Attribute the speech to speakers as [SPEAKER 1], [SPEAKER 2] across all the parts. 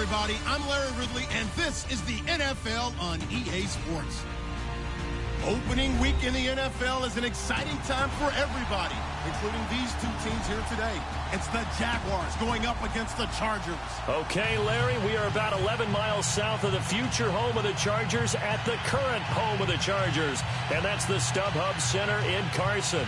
[SPEAKER 1] everybody. I'm Larry Ridley, and this is the NFL on EA Sports. Opening week in the NFL is an exciting time for everybody, including these two teams here today. It's the Jaguars going up against the Chargers.
[SPEAKER 2] Okay, Larry, we are about 11 miles south of the future home of the Chargers at the current home of the Chargers, and that's the StubHub Center in Carson.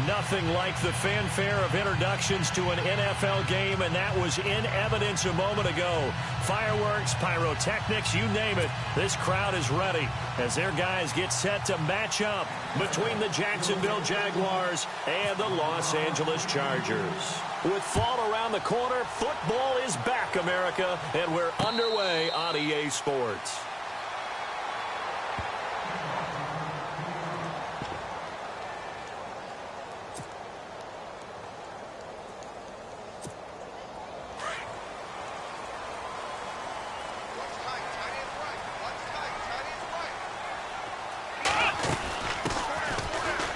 [SPEAKER 2] Nothing like the fanfare of introductions to an NFL game, and that was in evidence a moment ago. Fireworks, pyrotechnics, you name it. This crowd is ready as their guys get set to match up between the Jacksonville Jaguars and the Los Angeles Chargers. With fall around the corner, football is back, America, and we're underway on EA Sports.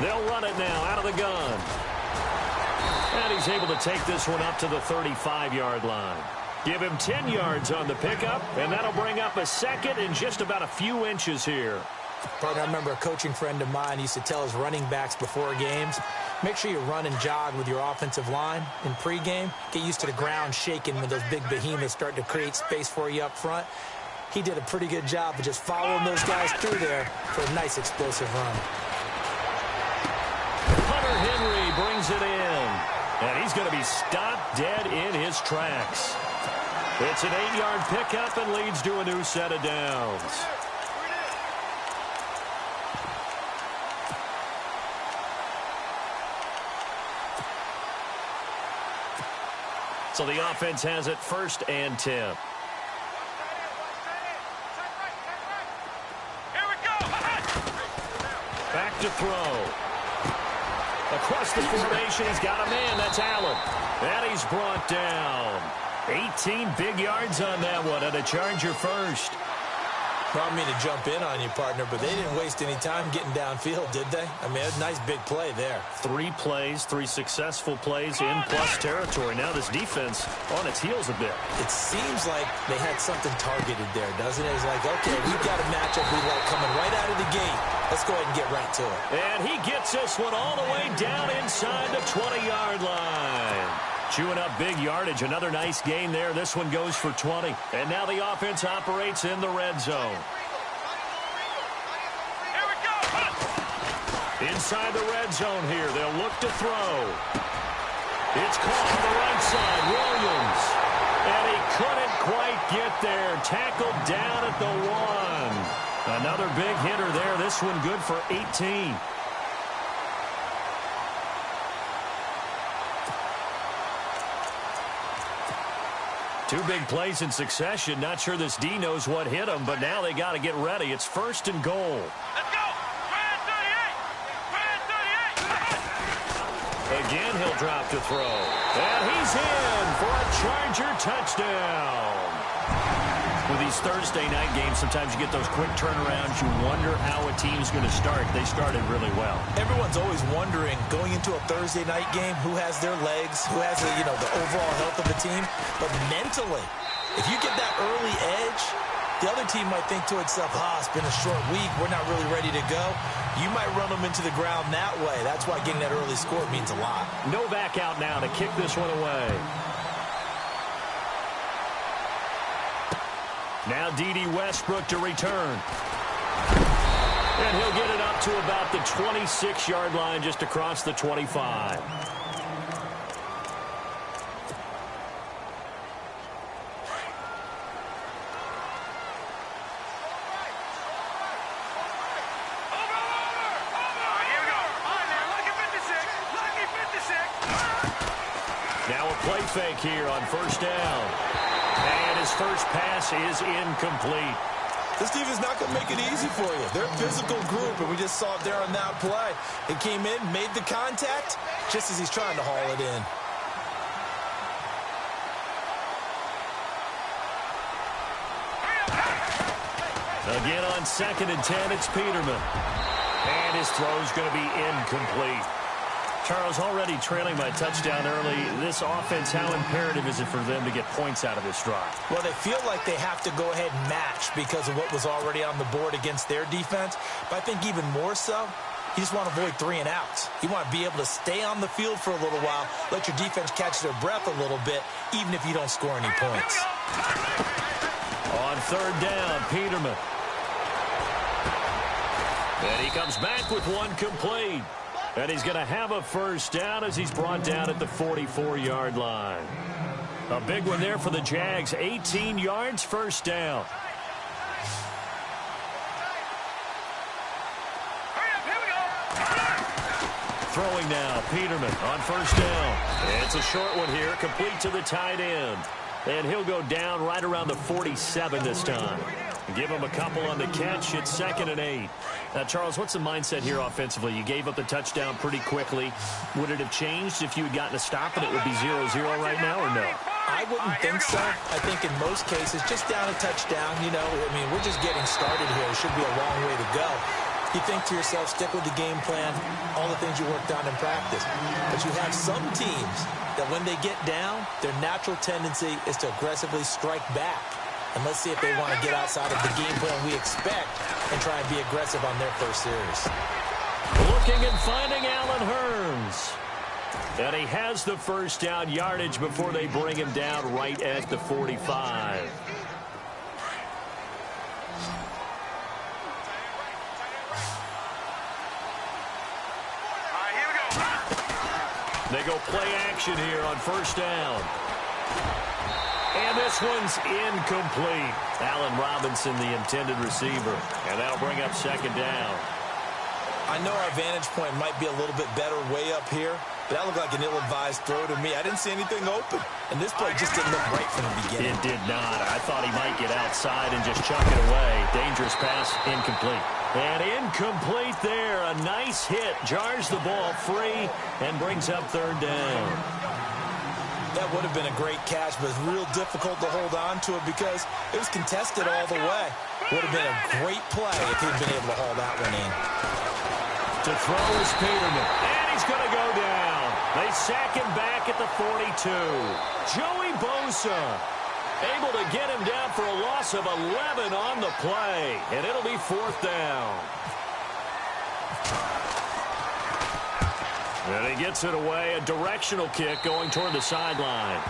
[SPEAKER 2] They'll run it now out of the gun. And he's able to take this one up to the 35-yard line. Give him 10 yards on the pickup, and that'll bring up a second in just about a few inches here.
[SPEAKER 3] Partner, I remember a coaching friend of mine used to tell his running backs before games, make sure you run and jog with your offensive line in pregame. Get used to the ground shaking when those big behemoths start to create space for you up front. He did a pretty good job of just following those guys through there for a nice explosive run.
[SPEAKER 2] Henry brings it in, and he's going to be stopped dead in his tracks. It's an 8-yard pickup and leads to a new set of downs. So the offense has it 1st and 10.
[SPEAKER 4] Here we go.
[SPEAKER 2] Back to throw. Across the formation, he's got a man. That's Allen. And he's brought down. 18 big yards on that one, and a Charger first.
[SPEAKER 3] I don't mean to jump in on you, partner, but they didn't waste any time getting downfield, did they? I mean, a nice big play there.
[SPEAKER 2] 3 plays, 3 successful plays in plus territory. Now this defense on its heels a bit.
[SPEAKER 3] It seems like they had something targeted there, doesn't it? It's like, okay, we've got a matchup we like coming right out of the gate. Let's go ahead and get right to it.
[SPEAKER 2] And he gets this one all the way down inside the 20-yard line. Chewing up big yardage. Another nice gain there. This one goes for 20. And now the offense operates in the red zone.
[SPEAKER 4] Here we go.
[SPEAKER 2] Inside the red zone here. They'll look to throw. It's caught on the right side. Williams. And he couldn't quite get there. Tackled down at the 1. Another big hitter there. This one good for 18. Two big plays in succession. Not sure this D knows what hit him, but now they got to get ready. It's 1st and goal.
[SPEAKER 4] Let's go. Brand 38.
[SPEAKER 2] Again, he'll drop to throw. And he's in for a Charger touchdown. With these Thursday night games, sometimes you get those quick turnarounds. You wonder how a team's going to start. They started really well.
[SPEAKER 3] Everyone's always wondering, going into a Thursday night game, who has their legs, who has the overall health of the team. But mentally, if you get that early edge, the other team might think to itself, it's been a short week. We're not really ready to go. You might run them into the ground that way. That's why getting that early score means a lot.
[SPEAKER 2] Novak out now to kick this one away. Now D.D. Westbrook to return. And he'll get it up to about the 26-yard line, just across the 25. Now a play fake here on 1st down. And his first pass is incomplete.
[SPEAKER 3] This defense is not going to make it easy for you. They're a physical group, and we just saw it there on that play. It came in, made the contact, just as he's trying to haul it in.
[SPEAKER 2] Again on 2nd and 10, it's Peterman. And his throw's going to be incomplete. Charles, already trailing by a touchdown early. This offense, how imperative is it for them to get points out of this drive?
[SPEAKER 3] Well, they feel like they have to go ahead and match because of what was already on the board against their defense. But I think even more so, you just want to avoid 3 and outs. You want to be able to stay on the field for a little while, let your defense catch their breath a little bit, even if you don't score any points.
[SPEAKER 2] On 3rd down, Peterman. And he comes back with one complete. And he's going to have a 1st down as he's brought down at the 44-yard line. A big one there for the Jags. 18 yards, 1st down. Throwing now, Peterman on 1st down. It's a short one here, complete to the tight end. And he'll go down right around the 47 this time. Give him a couple on the catch. It's 2nd and 8. Now, Charles, what's the mindset here offensively? You gave up the touchdown pretty quickly. Would it have changed if you had gotten a stop and it would be 0-0 right now, or no?
[SPEAKER 3] I wouldn't think so. I think in most cases, just down a touchdown, you know, I mean, we're just getting started here. It should be a long way to go. You think to yourself, stick with the game plan, all the things you worked on in practice. But you have some teams that when they get down, their natural tendency is to aggressively strike back. And let's see if they want to get outside of the game plan we expect and try and be aggressive on their first series.
[SPEAKER 2] Looking and finding Allen Hurns. And he has the 1st down yardage before they bring him down right at the 45. They go play action here on 1st down. And this one's incomplete. Allen Robinson, the intended receiver. And that'll bring up 2nd down.
[SPEAKER 3] I know our vantage point might be a little bit better way up here, but that looked like an ill-advised throw to me. I didn't see anything open. And this play just didn't look right from the beginning.
[SPEAKER 2] It did not. I thought he might get outside and just chuck it away. Dangerous pass, incomplete. And incomplete there. A nice hit. Jars the ball free and brings up 3rd down.
[SPEAKER 3] That would have been a great catch, but it's real difficult to hold on to it because it was contested all the way. Would have been a great play if he'd been able to haul that one in.
[SPEAKER 2] To throw is Peterman. And he's going to go down. They sack him back at the 42. Joey Bosa able to get him down for a loss of 11 on the play. And it'll be 4th down. And he gets it away. A directional kick going toward the sideline.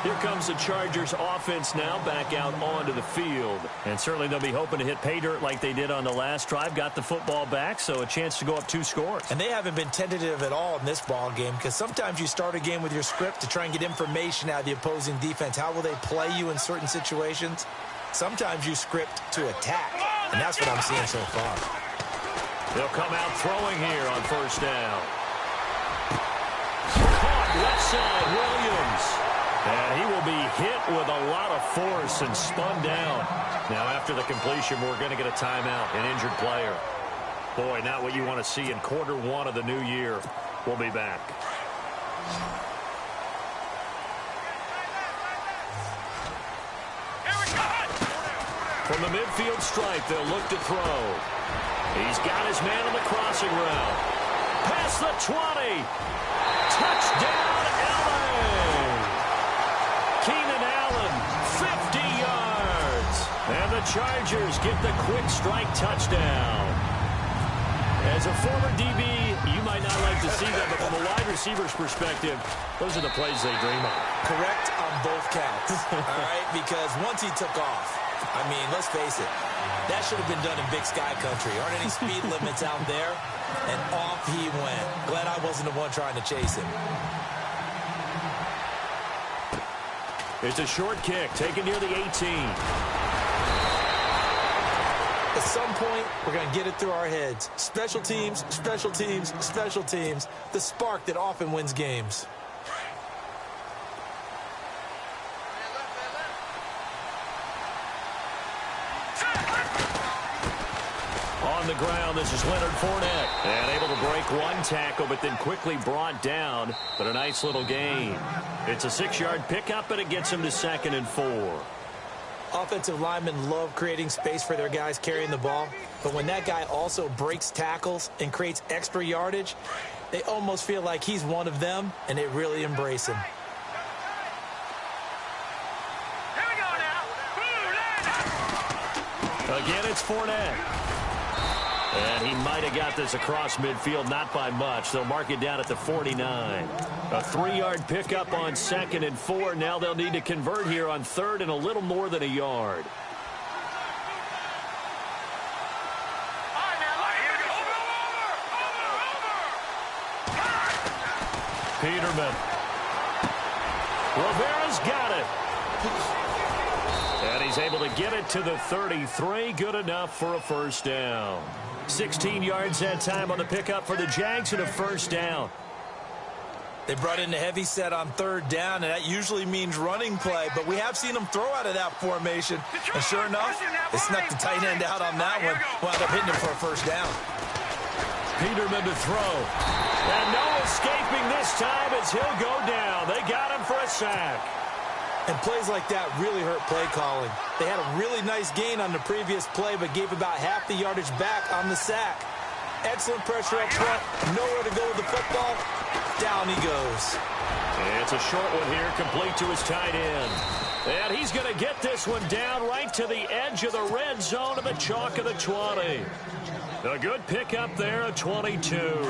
[SPEAKER 2] Here comes the Chargers offense now back out onto the field. And certainly they'll be hoping to hit pay dirt like they did on the last drive. Got the football back, so a chance to go up 2 scores.
[SPEAKER 3] And they haven't been tentative at all in this ball game because sometimes you start a game with your script to try and get information out of the opposing defense. How will they play you in certain situations? Sometimes you script to attack, and that's what I'm seeing so far.
[SPEAKER 2] They'll come out throwing here on 1st down. Caught left side, Williams. And he will be hit with a lot of force and spun down. Now, after the completion, we're going to get a timeout, an injured player. Boy, not what you want to see in Q1 of the new year. We'll be back. From the midfield stripe, they'll look to throw. He's got his man on the crossing route. Past the 20. Touchdown, Allen. Keenan Allen, 50 yards. And the Chargers get the quick strike touchdown. As a former DB, you might not like to see that, but from a wide receiver's perspective, those are the plays they dream of.
[SPEAKER 3] Correct on both counts, all right? Because once he took off, I mean, let's face it, that should have been done in Big Sky Country. Aren't any speed limits out there? And off he went. Glad I wasn't the one trying to chase him.
[SPEAKER 2] It's a short kick taken near the 18.
[SPEAKER 3] At some point, we're going to get it through our heads. Special teams, special teams, special teams. The spark that often wins games.
[SPEAKER 2] On the ground, this is Leonard Fournette. And able to break one tackle, but then quickly brought down. But a nice little gain. It's a 6-yard pickup, and it gets him to 2nd and 4.
[SPEAKER 3] Offensive linemen love creating space for their guys carrying the ball, but when that guy also breaks tackles and creates extra yardage, they almost feel like he's one of them, and they really embrace him.
[SPEAKER 4] Here we go now.
[SPEAKER 2] Again, it's Fournette. And he might have got this across midfield, not by much. They'll mark it down at the 49. A 3-yard pickup on 2nd and 4. Now they'll need to convert here on 3rd and a little more than a yard. Peterman. Rivera's got it. And he's able to get it to the 33. Good enough for a first down. 16 yards that time on the pickup for the Jags and a first down.
[SPEAKER 3] They brought in the heavy set on 3rd down, and that usually means running play, but we have seen them throw out of that formation. And sure enough, they snuck the tight end out on that one, wound up hitting him for a first down.
[SPEAKER 2] Peterman to throw. And no escaping this time as he'll go down. They got him for a sack.
[SPEAKER 3] And plays like that really hurt play calling. They had a really nice gain on the previous play, but gave about half the yardage back on the sack. Excellent pressure up front. Nowhere to go with the football. Down he goes.
[SPEAKER 2] It's a short one here, complete to his tight end. And he's going to get this one down right to the edge of the red zone of the chalk of the 20. A good pickup there, a 22.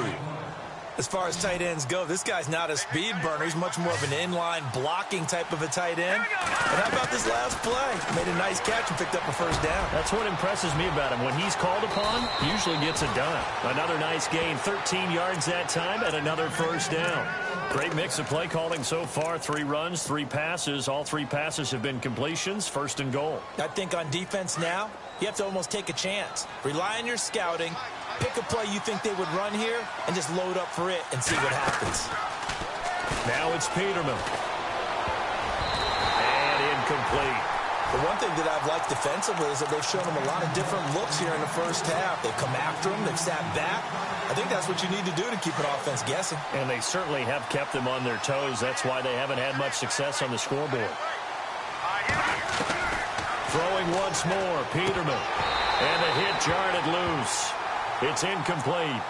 [SPEAKER 3] As far as tight ends go, this guy's not a speed burner. He's much more of an inline blocking type of a tight end. And how about this last play? Made a nice catch and picked up a first down.
[SPEAKER 2] That's what impresses me about him. When he's called upon, he usually gets it done. Another nice gain, 13 yards that time, and another first down. Great mix of play calling so far. 3 runs, 3 passes. All 3 passes have been completions. First and goal.
[SPEAKER 3] I think on defense now, you have to almost take a chance. Rely on your scouting. Pick a play you think they would run here and just load up for it and see what happens.
[SPEAKER 2] Now it's Peterman. And incomplete.
[SPEAKER 3] The one thing that I've liked defensively is that they've shown them a lot of different looks here in the first half. They've come after them. They've sat back. I think that's what you need to do to keep an offense guessing.
[SPEAKER 2] And they certainly have kept them on their toes. That's why they haven't had much success on the scoreboard. Throwing once more, Peterman. And the hit jarred it loose. It's incomplete.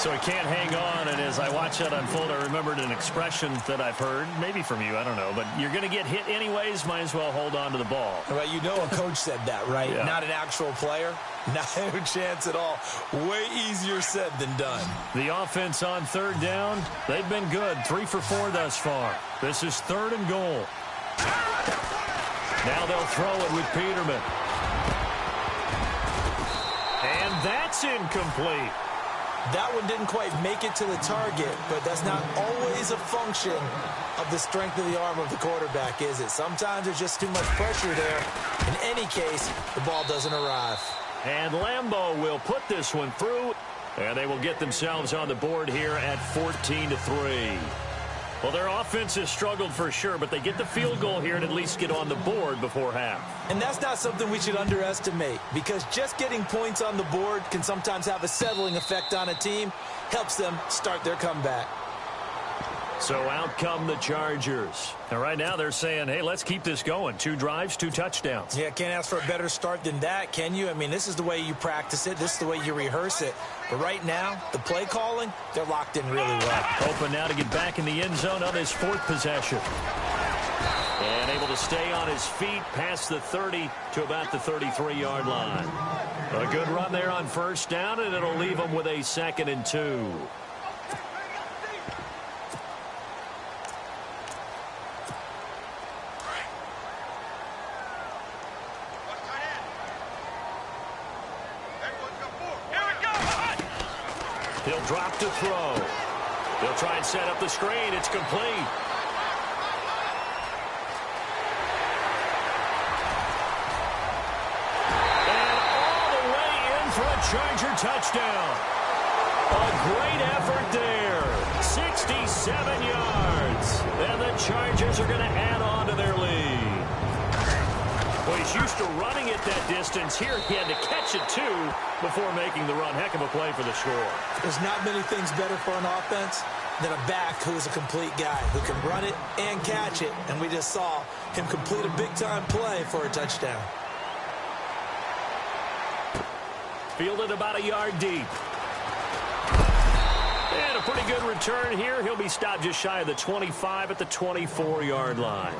[SPEAKER 2] So he can't hang on, and as I watch that unfold, I remembered an expression that I've heard, maybe from you, I don't know, but you're going to get hit anyways, might as well hold on to the ball.
[SPEAKER 3] Well, you know a coach said that, right?
[SPEAKER 2] Yeah.
[SPEAKER 3] Not an actual player. Not a chance at all. Way easier said than done.
[SPEAKER 2] The offense on 3rd down, they've been good. 3 for 4 thus far. This is 3rd and goal. Now they'll throw it with Peterman. And that's incomplete.
[SPEAKER 3] That one didn't quite make it to the target, but that's not always a function of the strength of the arm of the quarterback, is it? Sometimes there's just too much pressure there. In any case, the ball doesn't arrive.
[SPEAKER 2] And Lambeau will put this one through, and they will get themselves on the board here at 14-3. Well, their offense has struggled for sure, but they get the field goal here and at least get on the board before half.
[SPEAKER 3] And that's not something we should underestimate, because just getting points on the board can sometimes have a settling effect on a team, helps them start their comeback.
[SPEAKER 2] So out come the Chargers. And right now they're saying, hey, let's keep this going. 2 drives, 2 touchdowns.
[SPEAKER 3] Yeah, can't ask for a better start than that, can you? I mean, this is the way you practice it. This is the way you rehearse it. But right now, the play calling, they're locked in really well.
[SPEAKER 2] Open now to get back in the end zone on his 4th possession. And able to stay on his feet past the 30 to about the 33-yard line. A good run there on 1st down, and it'll leave them with a 2nd and 2. He'll drop to throw. They'll try and set up the screen. It's complete. And all the way in for a Charger touchdown. A great effort there. 67 yards. And the Chargers are going to add on to their lead. Well, he's used to running it that distance. Here he had to catch it, too, before making the run. Heck of a play for the score.
[SPEAKER 3] There's not many things better for an offense than a back who's a complete guy who can run it and catch it. And we just saw him complete a big-time play for a touchdown.
[SPEAKER 2] Fielded about a yard deep. And a pretty good return here. He'll be stopped just shy of the 25 at the 24-yard line.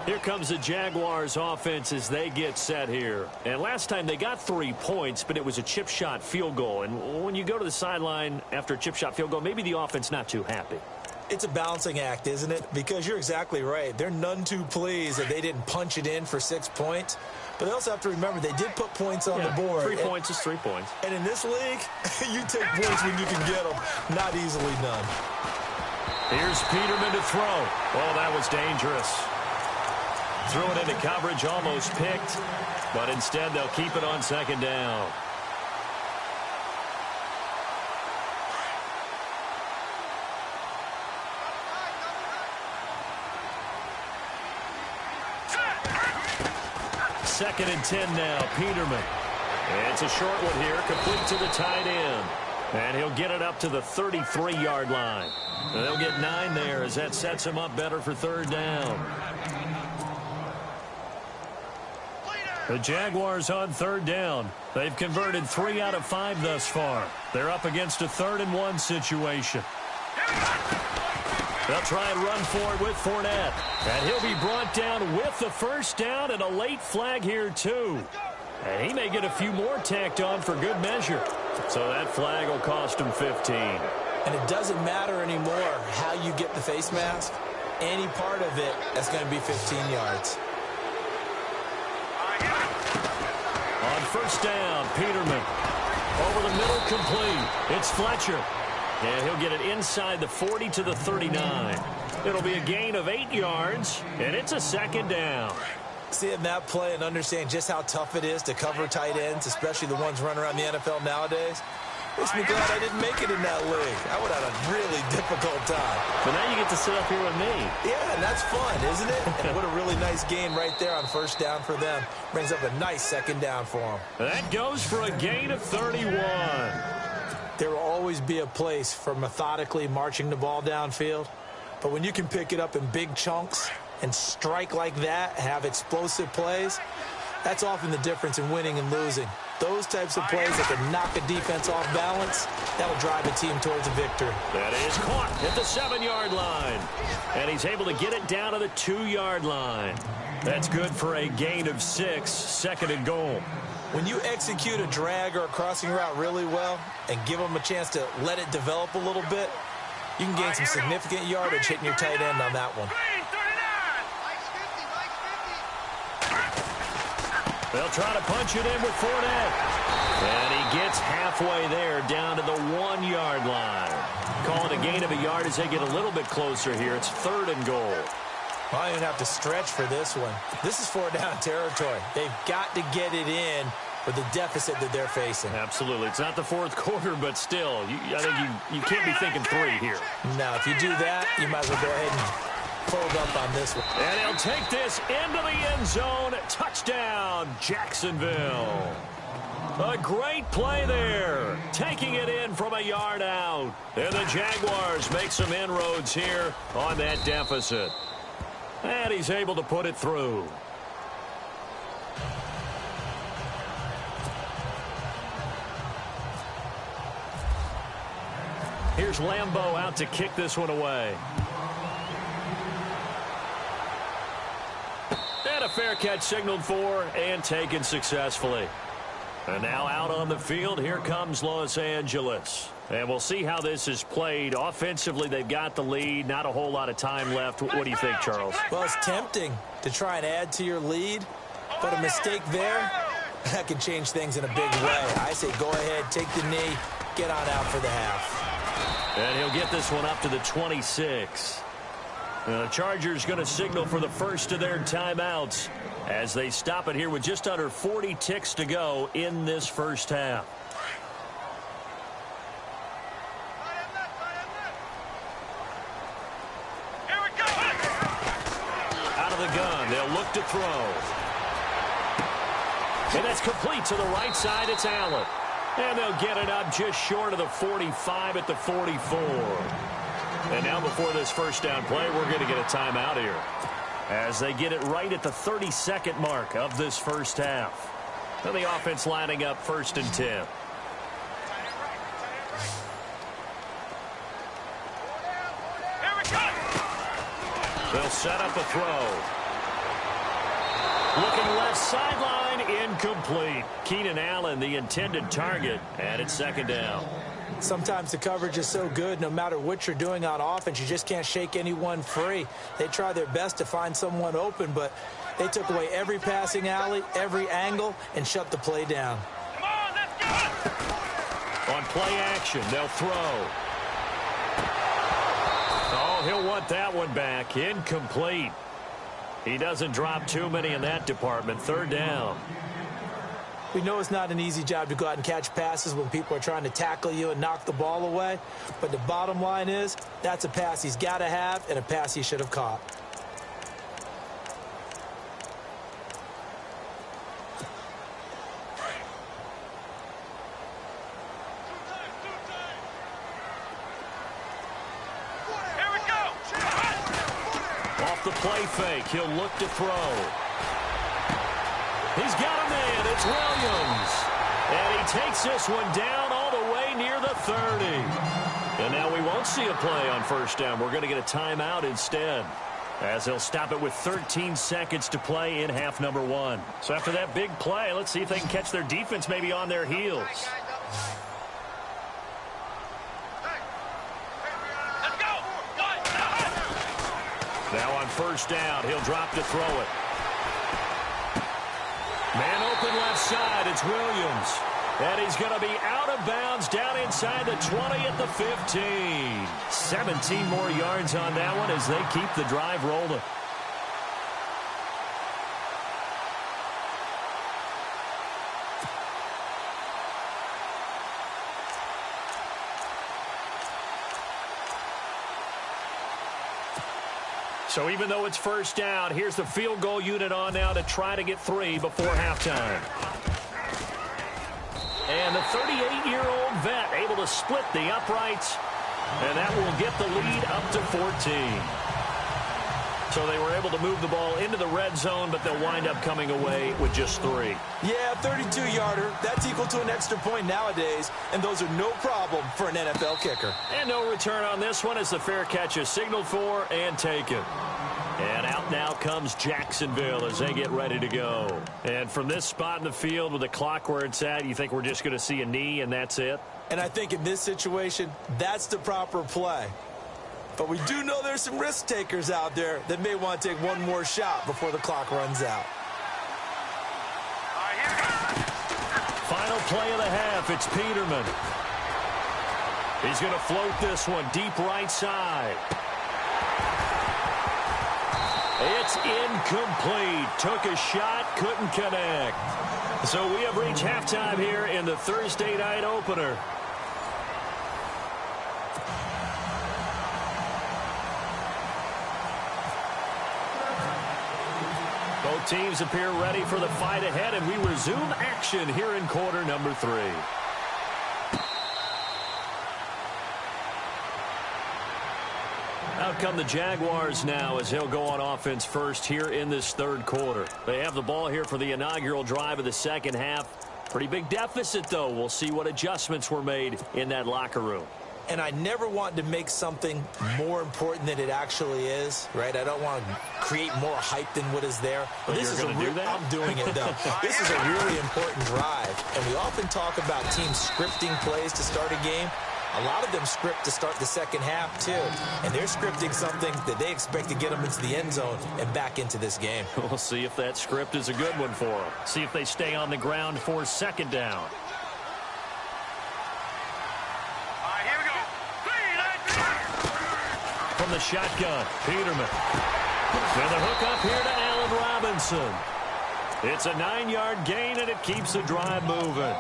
[SPEAKER 2] Here comes the Jaguars offense as they get set here. And last time they got 3 points, but it was a chip shot field goal. And when you go to the sideline after a chip shot field goal, maybe the offense not too happy.
[SPEAKER 3] It's a balancing act, isn't it? Because you're exactly right. They're none too pleased that they didn't punch it in for 6 points. But they also have to remember they did put points on the board.
[SPEAKER 2] 3 points is 3 points.
[SPEAKER 3] And in this league, you take points when you can get them. Not easily done.
[SPEAKER 2] Here's Peterman to throw. Oh, that was dangerous. Threw it into coverage, almost picked. But instead, they'll keep it on second down. Second and 10 now, Peterman. It's a short one here, complete to the tight end. And he'll get it up to the 33-yard line. And they'll get 9 there as that sets him up better for third down. The Jaguars on third down. They've converted 3 out of 5 thus far. They're up against a 3rd and 1 situation. They'll try and run for it with Fournette. And he'll be brought down with the first down and a late flag here, too. And he may get a few more tacked on for good measure. So that flag will cost him 15.
[SPEAKER 3] And it doesn't matter anymore how you get the face mask. Any part of it, that's going to be 15 yards.
[SPEAKER 2] On first down, Peterman. Over the middle, complete. It's Fletcher. And he'll get it inside the 40 to the 39. It'll be a gain of 8 yards, and it's a second down.
[SPEAKER 3] Seeing that play and understand just how tough it is to cover tight ends, especially the ones running around the NFL nowadays, makes me glad I didn't make it in that league. I would have had a really difficult time.
[SPEAKER 2] But now you get to sit up here with me.
[SPEAKER 3] Yeah, and that's fun, isn't it? And what a really nice gain right there on first down for them. Brings up a nice second down for them.
[SPEAKER 2] That goes for a gain of 31.
[SPEAKER 3] There will always be a place for methodically marching the ball downfield. But when you can pick it up in big chunks and strike like that, have explosive plays, that's often the difference in winning and losing. Those types of plays that can knock a defense off balance, that'll drive a team towards a victory.
[SPEAKER 2] That is caught at the 7-yard line. And he's able to get it down to the 2-yard line. That's good for a gain of 6, second and goal.
[SPEAKER 3] When you execute a drag or a crossing route really well and give them a chance to let it develop a little bit, you can gain some significant yardage hitting your tight end on that one.
[SPEAKER 2] They'll try to punch it in with Fournette. And he gets halfway there down to the 1-yard line. Call it a gain of a yard as they get a little bit closer here. It's 3rd and goal.
[SPEAKER 3] Well, I don't have to stretch for this one. This is 4-down territory. They've got to get it in for the deficit that they're facing.
[SPEAKER 2] Absolutely. It's not the 4th quarter, but still, I think you can't be thinking 3 here.
[SPEAKER 3] Now, if you do that, you might as well go ahead and fold up on this one.
[SPEAKER 2] And he'll take this into the end zone. Touchdown, Jacksonville. A great play there. Taking it in from a yard out. And the Jaguars make some inroads here on that deficit. And he's able to put it through. Here's Lambeau out to kick this one away. And a fair catch signaled for and taken successfully. And now out on the field, here comes Los Angeles. And we'll see how this is played. Offensively, they've got the lead. Not a whole lot of time left. What do you think, Charles?
[SPEAKER 3] Well, it's tempting to try and add to your lead. But a mistake there, that can change things in a big way. I say go ahead, take the knee, get on out for the half.
[SPEAKER 2] And he'll get this one up to the 26. The Chargers going to signal for the first of their timeouts as they stop it here with just under 40 ticks to go in this first half. Out of the gun, they'll look to throw. And that's complete to the right side. It's Allen. And they'll get it up just short of the 45 at the 44. And now before this first down play, we're going to get a timeout here as they get it right at the 32nd mark of this first half. And the offense lining up 1st and 10. They'll set up a throw. Looking left sideline, incomplete. Keenan Allen, the intended target, and it's 2nd down.
[SPEAKER 3] Sometimes the coverage is so good, no matter what you're doing on offense, you just can't shake anyone free. They try their best to find someone open, but they took away every passing alley, every angle, and shut the play down.
[SPEAKER 4] Come on, let's go!
[SPEAKER 2] On play action, they'll throw. Oh, he'll want that one back. Incomplete. He doesn't drop too many in that department. 3rd down.
[SPEAKER 3] We know it's not an easy job to go out and catch passes when people are trying to tackle you and knock the ball away. But the bottom line is, that's a pass he's got to have and a pass he should have caught.
[SPEAKER 4] Here we go!
[SPEAKER 2] Off the play fake, he'll look to throw. He's got a man. It's Williams. And he takes this one down all the way near the 30. And now we won't see a play on 1st down. We're going to get a timeout instead, as they'll stop it with 13 seconds to play in half number 1. So after that big play, let's see if they can catch their defense maybe on their heels.
[SPEAKER 4] Let's go!
[SPEAKER 2] Now on 1st down, he'll drop to throw it. Man open left side, it's Williams. And he's going to be out of bounds down inside the 20 at the 15. 17 more yards on that one as they keep the drive rolling. So even though it's 1st down, here's the field goal unit on now to try to get 3 before halftime. And the 38-year-old vet able to split the uprights, and that will get the lead up to 14. So they were able to move the ball into the red zone, but they'll wind up coming away with just 3.
[SPEAKER 3] Yeah, 32-yarder. That's equal to an extra point nowadays, and those are no problem for an NFL kicker.
[SPEAKER 2] And no return on this one as the fair catch is signaled for and taken. And out now comes Jacksonville as they get ready to go. And from this spot in the field with the clock where it's at, you think we're just going to see a knee and that's it?
[SPEAKER 3] And I think in this situation, that's the proper play. But we do know there's some risk takers out there that may want to take one more shot before the clock runs out.
[SPEAKER 2] Final play of the half, it's Peterman. He's going to float this one deep right side. It's incomplete. Took a shot, couldn't connect. So we have reached halftime here in the Thursday night opener. Both teams appear ready for the fight ahead, and we resume action here in quarter number 3. Out come the Jaguars now as they'll go on offense first here in this 3rd quarter. They have the ball here for the inaugural drive of the 2nd half. Pretty big deficit, though. We'll see what adjustments were made in that locker room.
[SPEAKER 3] And I never want to make something more important than it actually is, right? I don't want to create more hype than what is there.
[SPEAKER 2] But
[SPEAKER 3] this
[SPEAKER 2] you're
[SPEAKER 3] is
[SPEAKER 2] going to do that?
[SPEAKER 3] I'm doing it, though. This is a really important drive. And we often talk about teams scripting plays to start a game. A lot of them script to start the 2nd half, too. And they're scripting something that they expect to get them into the end zone and back into this game.
[SPEAKER 2] We'll see if that script is a good one for them. See if they stay on the ground for 2nd down. From the shotgun, Peterman. And the hook up here to Allen Robinson. It's a 9-yard gain, and it keeps the drive moving.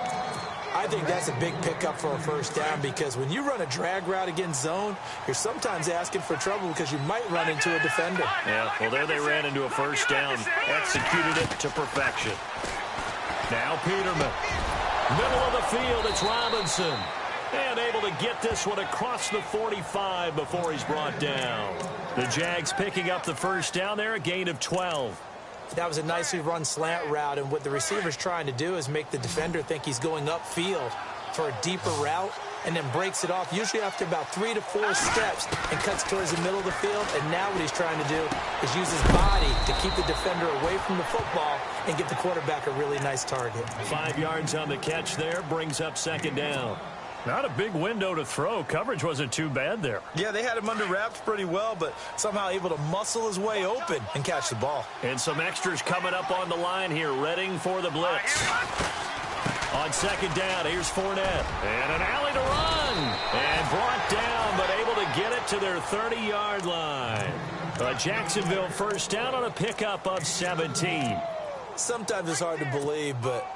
[SPEAKER 3] I think that's a big pickup for a 1st down because when you run a drag route against zone, you're sometimes asking for trouble because you might run into a defender.
[SPEAKER 2] Yeah, well, there they ran into a 1st down, executed it to perfection. Now Peterman. Middle of the field, it's Robinson. And able to get this one across the 45 before he's brought down. The Jags picking up the first down there, a gain of 12.
[SPEAKER 3] That was a nicely run slant route, and what the receiver's trying to do is make the defender think he's going upfield for a deeper route, and then breaks it off, usually after about 3 to 4 steps, and cuts towards the middle of the field. And now what he's trying to do is use his body to keep the defender away from the football and give the quarterback a really nice target.
[SPEAKER 2] 5 yards on the catch there, brings up second down. Not a big window to throw. Coverage wasn't too bad there.
[SPEAKER 3] Yeah, they had him under wraps pretty well, but somehow able to muscle his way open and catch the ball.
[SPEAKER 2] And some extras coming up on the line here, readying for the blitz. On second down, here's Fournette. And an alley to run. And brought down, but able to get it to their 30-yard line. Jacksonville first down on a pickup of 17.
[SPEAKER 3] Sometimes it's hard to believe, but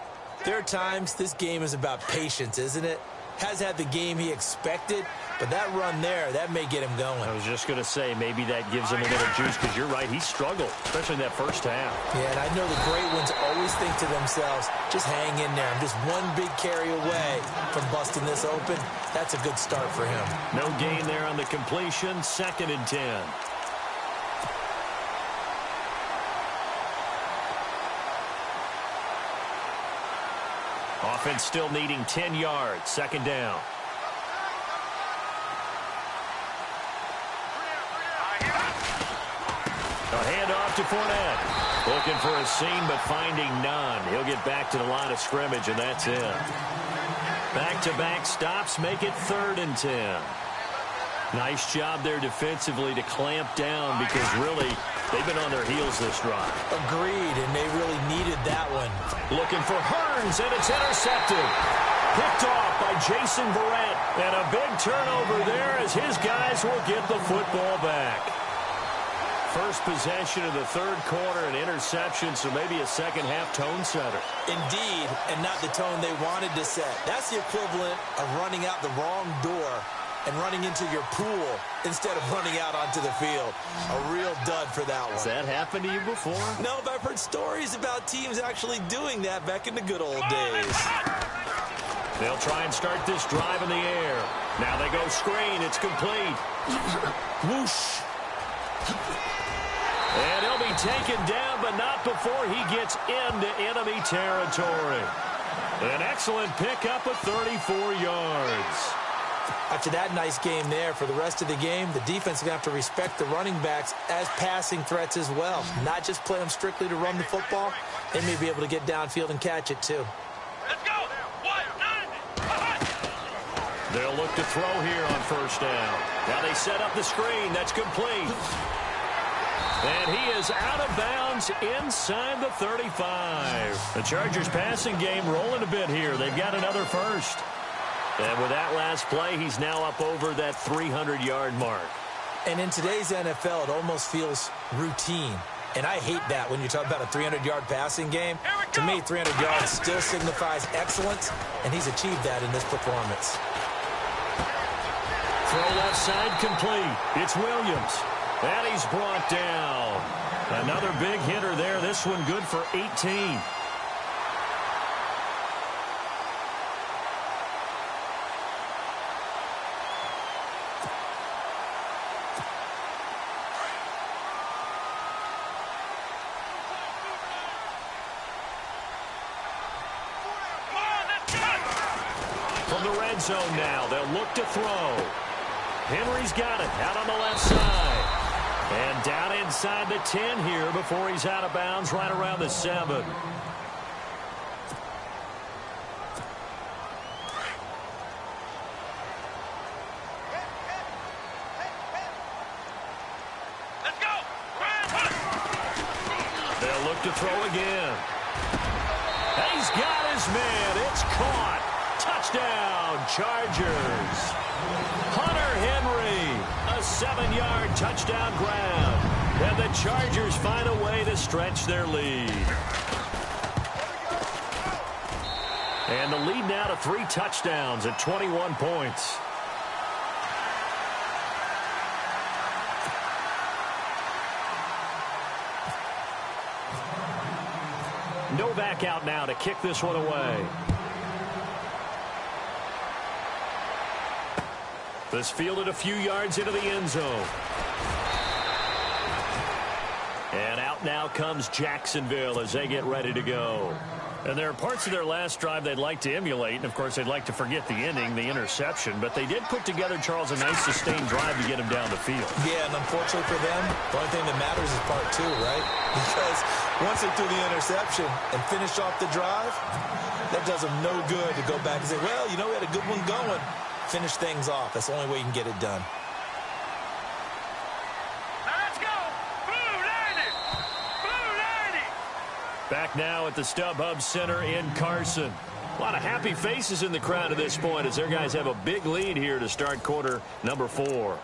[SPEAKER 3] there are times this game is about patience, isn't it? Has had the game he expected, but that run there, that may get him going.
[SPEAKER 2] I was just going to say, maybe that gives him a little juice, because you're right, he struggled, especially in that first half.
[SPEAKER 3] Yeah, and I know the great ones always think to themselves, just hang in there. I'm just one big carry away from busting this open. That's a good start for him.
[SPEAKER 2] No gain there on the completion, 2nd and 10. Offense still needing 10 yards. Second down. A handoff to Fournette. Looking for a seam, but finding none. He'll get back to the line of scrimmage, and that's it. Back-to-back stops make it 3rd and 10. Nice job there defensively to clamp down, because really they've been on their heels this drive.
[SPEAKER 3] Agreed, and they really needed that one.
[SPEAKER 2] Looking for Hearns, and it's intercepted. Picked off by Jason Verrett. And a big turnover there as his guys will get the football back. First possession of the 3rd quarter, an interception, so maybe a second-half tone setter.
[SPEAKER 3] Indeed, and not the tone they wanted to set. That's the equivalent of running out the wrong door and running into your pool instead of running out onto the field. A real dud for that one.
[SPEAKER 2] Has that happened to you before?
[SPEAKER 3] No, but I've heard stories about teams actually doing that back in the good old days.
[SPEAKER 2] They'll try and start this drive in the air. Now they go screen. It's complete.
[SPEAKER 3] Whoosh.
[SPEAKER 2] And he'll be taken down, but not before he gets into enemy territory. An excellent pickup of 34 yards.
[SPEAKER 3] After that nice game there, for the rest of the game, the defense is going to have to respect the running backs as passing threats as well. Not just play them strictly to run the football. They may be able to get downfield and catch it too.
[SPEAKER 4] Let's go. 1-9.
[SPEAKER 2] They'll look to throw here on first down. Now they set up the screen. That's complete. And he is out of bounds inside the 35. The Chargers passing game rolling a bit here. They've got another first. And with that last play, he's now up over that 300-yard mark.
[SPEAKER 3] And in today's NFL, it almost feels routine. And I hate that when you talk about a 300-yard passing game. To me, 300 yards still signifies excellence, and he's achieved that in this performance.
[SPEAKER 2] Throw left side complete. It's Williams. And he's brought down. Another big hitter there. This one good for 18. From the red zone now, they'll look to throw. Henry's got it out on the left side. And down inside the 10 here before he's out of bounds right around the 7.
[SPEAKER 4] Let's go.
[SPEAKER 2] They'll look to throw again. And he's got his man. It's caught. Touchdown, Chargers. Hunter Henry, a 7-yard touchdown grab. And the Chargers find a way to stretch their lead. And the lead now to 3 touchdowns at 21 points. Novak out now to kick this one away. This fielded a few yards into the end zone. And out now comes Jacksonville as they get ready to go. And there are parts of their last drive they'd like to emulate. And, of course, they'd like to forget the ending, the interception. But they did put together, Charles, a nice sustained drive to get them down the field.
[SPEAKER 3] Yeah, and unfortunately for them, the only thing that matters is part two, right? Because once they threw the interception and finished off the drive, that does them no good to go back and say, well, you know, we had a good one going. Finish things off. That's the only way you can get it done.
[SPEAKER 2] Back now at the StubHub Center in Carson. A lot of happy faces in the crowd at this point as their guys have a big lead here to start quarter number 4.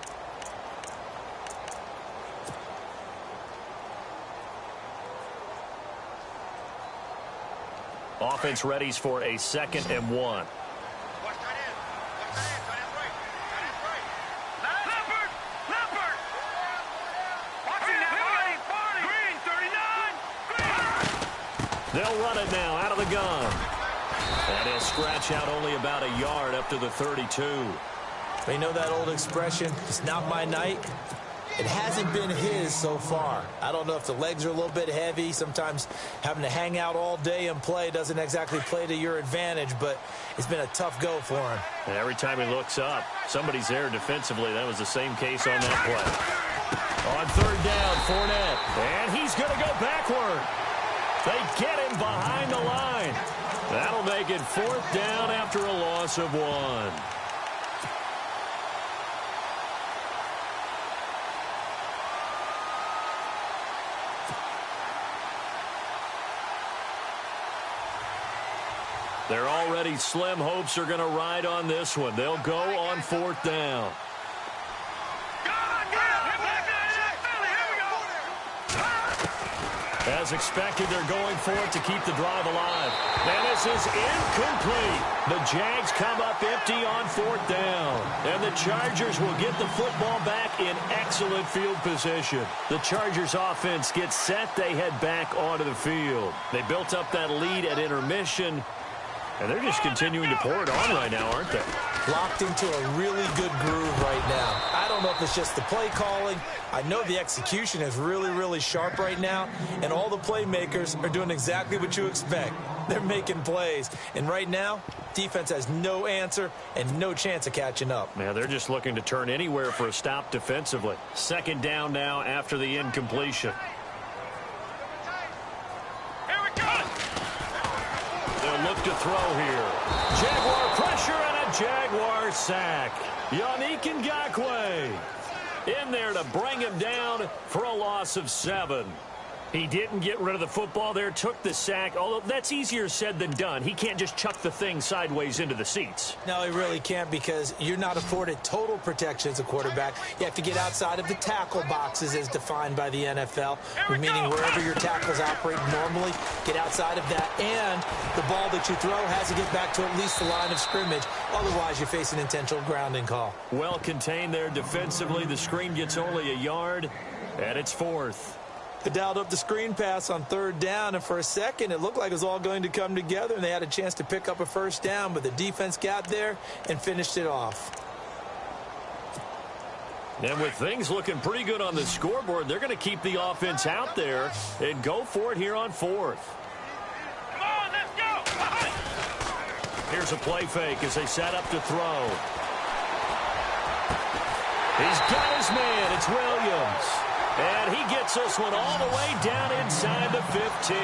[SPEAKER 2] Offense readies for a 2nd and 1. They'll run it now out of the gun. And he'll scratch out only about a yard up to the 32.
[SPEAKER 3] You know that old expression, it's not my night? It hasn't been his so far. I don't know if the legs are a little bit heavy. Sometimes having to hang out all day and play doesn't exactly play to your advantage, but it's been a tough go for him.
[SPEAKER 2] And every time he looks up, somebody's there defensively. That was the same case on that play. On 3rd down, Fournette. And he's going to go backward. They get him behind the line. That'll make it 4th down after a loss of 1. They're already slim hopes are going to ride on this one. They'll go on 4th down. As expected, they're going for it to keep the drive alive. And this is incomplete. The Jags come up empty on 4th down. And the Chargers will get the football back in excellent field position. The Chargers offense gets set. They head back onto the field. They built up that lead at intermission. And they're just continuing to pour it on right now, aren't they?
[SPEAKER 3] Locked into a really good groove right now. I don't know if it's just the play calling. I know the execution is really, really sharp right now. And all the playmakers are doing exactly what you expect. They're making plays. And right now, defense has no answer and no chance of catching up.
[SPEAKER 2] Man, they're just looking to turn anywhere for a stop defensively. 2nd down now after the incompletion. They'll look to throw here. Jaguar pressure and a Jaguar sack. Yannick Ngakoue in there to bring him down for a loss of 7. He didn't get rid of the football there, took the sack, although that's easier said than done. He can't just chuck the thing sideways into the seats.
[SPEAKER 3] No, he really can't because you're not afforded total protection as a quarterback. You have to get outside of the tackle boxes as defined by the NFL, meaning wherever your tackles operate normally, get outside of that, and the ball that you throw has to get back to at least the line of scrimmage. Otherwise, you face an intentional grounding call.
[SPEAKER 2] Well contained there defensively. The screen gets only a yard, and it's 4th.
[SPEAKER 3] They dialed up the screen pass on 3rd down, and for a second, it looked like it was all going to come together, and they had a chance to pick up a 1st down, but the defense got there and finished it off.
[SPEAKER 2] And with things looking pretty good on the scoreboard, they're going to keep the offense out there and go for it here on 4th.
[SPEAKER 4] Come on, let's go!
[SPEAKER 2] Here's a play fake as they set up to throw. He's got his man. It's Williams. And he gets this one all the way down inside the 15.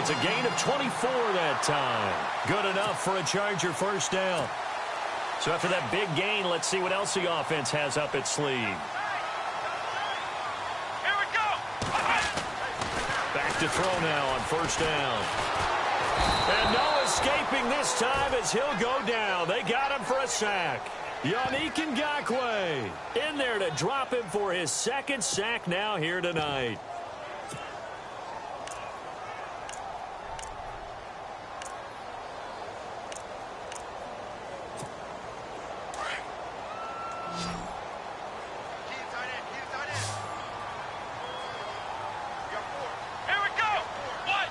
[SPEAKER 2] It's a gain of 24 that time. Good enough for a Charger 1st down. So after that big gain, let's see what else the offense has up its sleeve.
[SPEAKER 4] Here we go!
[SPEAKER 2] Back to throw now on 1st down. And no escaping this time as he'll go down. They got him for a sack. Yannick Ngakoue in there to drop him for his 2nd sack now here tonight.
[SPEAKER 4] Here we go! What?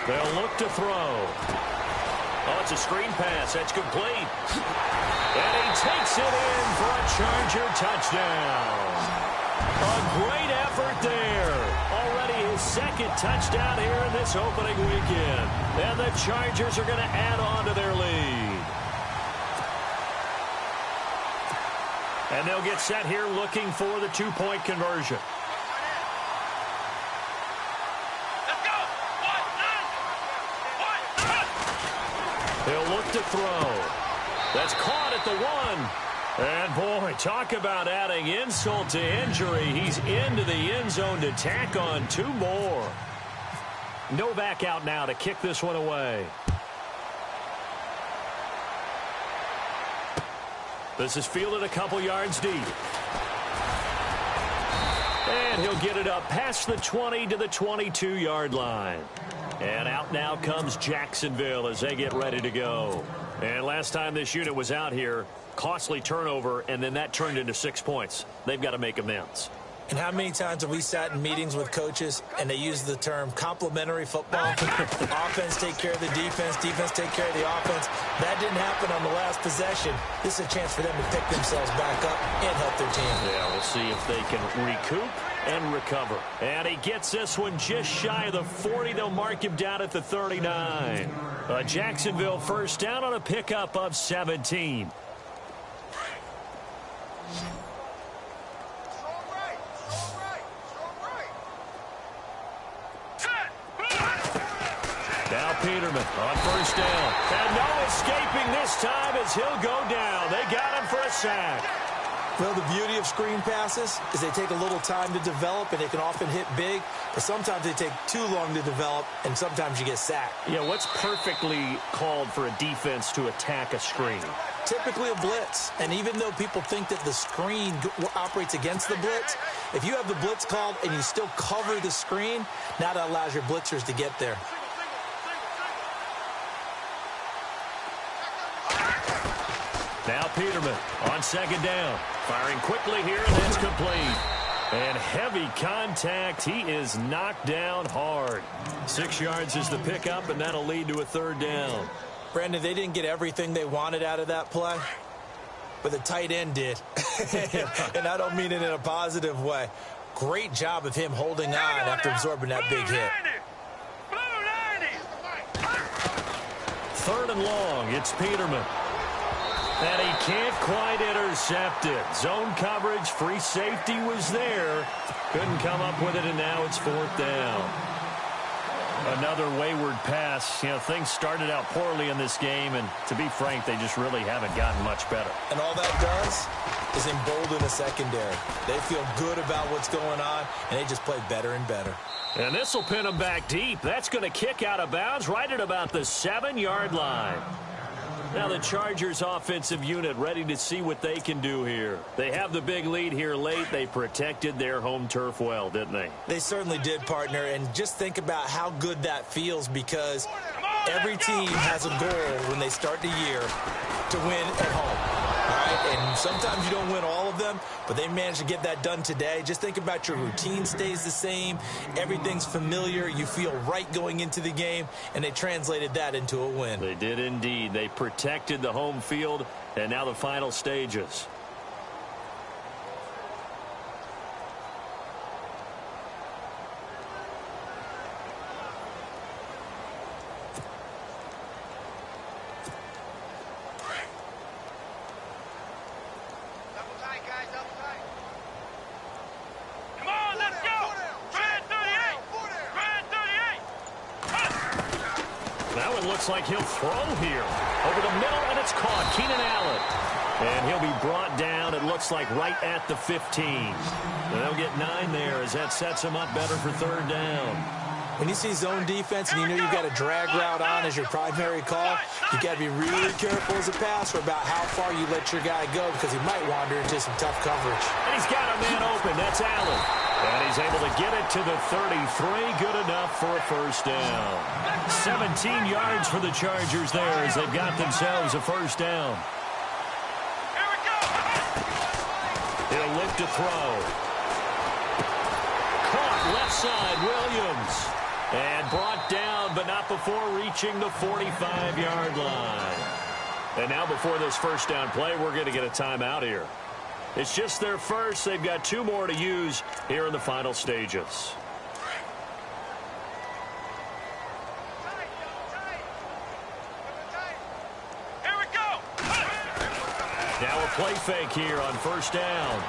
[SPEAKER 2] They'll look to throw. Oh, it's a screen pass. That's complete. And he takes it in for a Charger touchdown. A great effort there. Already his second touchdown here in this opening weekend. And the Chargers are going to add on to their lead. And they'll get set here looking for the two-point conversion.
[SPEAKER 4] Let's go.
[SPEAKER 2] He'll look to throw. That's caught at the 1. And, boy, talk about adding insult to injury. He's into the end zone to tack on 2 more. Novak out now to kick this one away. This is fielded a couple yards deep. And he'll get it up past the 20 to the 22-yard line. And out now comes Jacksonville as they get ready to go. And last time this unit was out here, costly turnover, and then that turned into 6 points. They've got to make amends.
[SPEAKER 3] And how many times have we sat in meetings with coaches and they use the term complementary football? Offense take care of the defense, defense take care of the offense. That didn't happen on the last possession. This is a chance for them to pick themselves back up and help their team.
[SPEAKER 2] Yeah, we'll see if they can recoup and recover. And he gets this one just shy of the 40. They'll mark him down at the 39. A Jacksonville first down on a pickup of 17. Now Peterman on first down. And no escaping this time as he'll go down. They got him for a sack.
[SPEAKER 3] Well, the beauty of screen passes is they take a little time to develop, and they can often hit big, but sometimes they take too long to develop, and sometimes you get sacked.
[SPEAKER 2] Yeah, what's perfectly called for a defense to attack a screen?
[SPEAKER 3] Typically a blitz, and even though people think that the screen operates against the blitz, if you have the blitz called and you still cover the screen, now that allows your blitzers to get there.
[SPEAKER 2] Now Peterman on second down. Firing quickly here, and that's complete. And heavy contact. He is knocked down hard. 6 yards is the pickup, and that'll lead to a third down.
[SPEAKER 3] Brandon, they didn't get everything they wanted out of that play, but the tight end did. And I don't mean it in a positive way. Great job of him holding on after absorbing that big hit.
[SPEAKER 2] Third and long. It's Peterman. And he can't quite intercept it. Zone coverage, free safety was there. Couldn't come up with it, and now it's fourth down. Another wayward pass. You know, things started out poorly in this game, and to be frank, they just really haven't gotten much better.
[SPEAKER 3] And all that does is embolden the secondary. They feel good about what's going on, and they just play better and better.
[SPEAKER 2] And this will pin them back deep. That's going to kick out of bounds right at about the 7-yard line. Now the Chargers offensive unit ready to see what they can do here. They have the big lead here late. They protected their home turf well, didn't they?
[SPEAKER 3] They certainly did, partner. And just think about how good that feels, because every team has a goal when they start the year to win at home. All right? And sometimes you don't win all of them, but they managed to get that done today. Just think about your routine stays the same. Everything's familiar. You feel right going into the game, and they translated that into a win.
[SPEAKER 2] They did indeed. They protected the home field, and now the final stages. Looks like he'll throw here. Over the middle, and it's caught. Keenan Allen. And he'll be brought down, it looks like, right at the 15. And they'll get 9 there as that sets him up better for third down.
[SPEAKER 3] When you see zone defense and you know you've got a drag route on as your primary call, you've got to be really careful as a passer about how far you let your guy go, because he might wander into some tough coverage.
[SPEAKER 2] And he's got a man open. That's Allen. And he's able to get it to the 33. Good enough for a first down. 17 yards for the Chargers there as they've got themselves a first down.
[SPEAKER 4] Here we go.
[SPEAKER 2] He'll look to throw. Caught left side, Williams. And brought down, but not before reaching the 45-yard line. And now before this first down play, we're going to get a timeout here. It's just their first. They've got 2 more to use here in the final stages.
[SPEAKER 4] Here we go.
[SPEAKER 2] Now a play fake here on first down.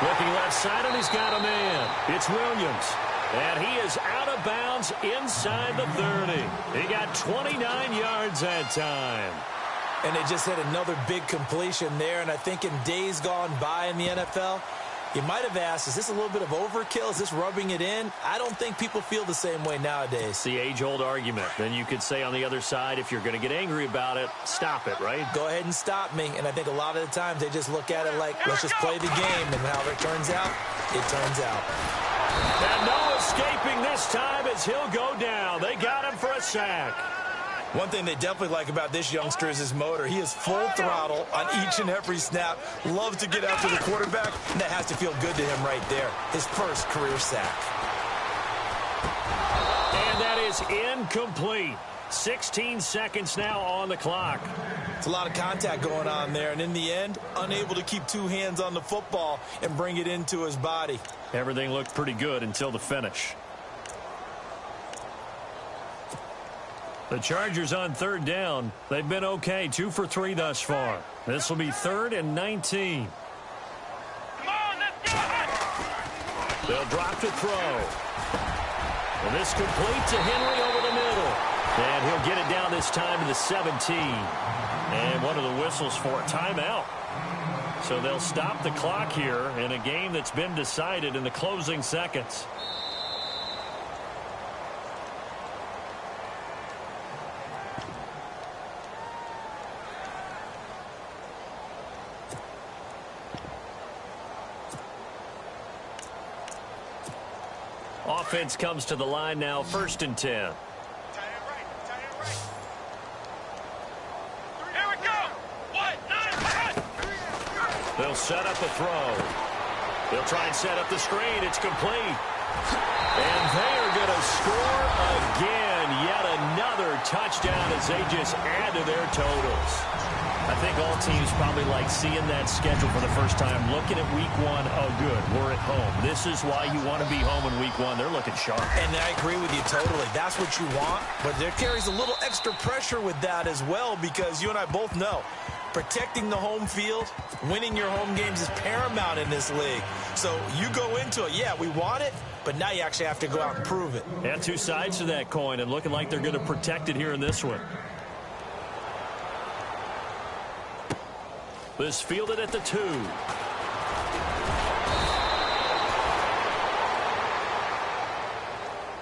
[SPEAKER 2] Looking left side, and he's got a man. It's Williams. And he is out of bounds inside the 30. He got 29 yards that time.
[SPEAKER 3] And they just had another big completion there. And I think in days gone by in the NFL, you might have asked, is this a little bit of overkill? Is this rubbing it in? I don't think people feel the same way nowadays.
[SPEAKER 2] It's the age-old argument. Then you could say on the other side, if you're going to get angry about it, stop it, right?
[SPEAKER 3] Go ahead and stop me. And I think a lot of the times they just look at it like, let's just play the game. And however it turns out, it turns out.
[SPEAKER 2] And no escaping this time as he'll go down. They got him for a sack.
[SPEAKER 3] One thing they definitely like about this youngster is his motor. He is full throttle on each and every snap. Loves to get after the quarterback, and that has to feel good to him right there. His first career sack.
[SPEAKER 2] And that is incomplete. 16 seconds now on the clock.
[SPEAKER 3] It's a lot of contact going on there, and in the end, unable to keep 2 hands on the football and bring it into his body.
[SPEAKER 2] Everything looked pretty good until the finish. The Chargers on third down. They've been okay, 2 for 3 thus far. This will be 3rd and 19.
[SPEAKER 4] Come on, let's go.
[SPEAKER 2] They'll drop to throw. And this complete to Henry over the middle. And he'll get it down this time to the 17. And one of the whistles for a timeout. So they'll stop the clock here in a game that's been decided in the closing seconds. Offense comes to the line now, 1st and 10.
[SPEAKER 4] Tie it right. Here we go. 1, 9,
[SPEAKER 2] They'll set up a throw. They'll try and set up the screen. It's complete. And they are going to score again. Yet another touchdown as they just add to their totals. I think all teams probably like seeing that schedule for the first time, looking at week 1. Oh, good, we're at home. This is why you want to be home in week 1. They're looking sharp.
[SPEAKER 3] And I agree with you totally. That's what you want. But there carries a little extra pressure with that as well, because you and I both know protecting the home field, winning your home games is paramount in this league. So you go into it, yeah, we want it, but now you actually have to go out and prove it.
[SPEAKER 2] Yeah, 2 sides to that coin, and looking like they're going to protect it here in this one. This fielded at the 2.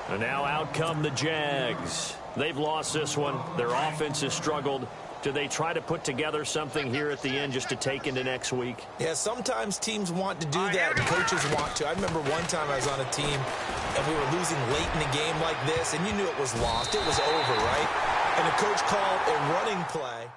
[SPEAKER 2] And now out come the Jags. They've lost this one. Their offense has struggled. Do they try to put together something here at the end just to take into next week?
[SPEAKER 3] Yeah, sometimes teams want to do that, and coaches want to. I remember one time I was on a team, and we were losing late in a game like this, and you knew it was lost. It was over, right? And the coach called a running play.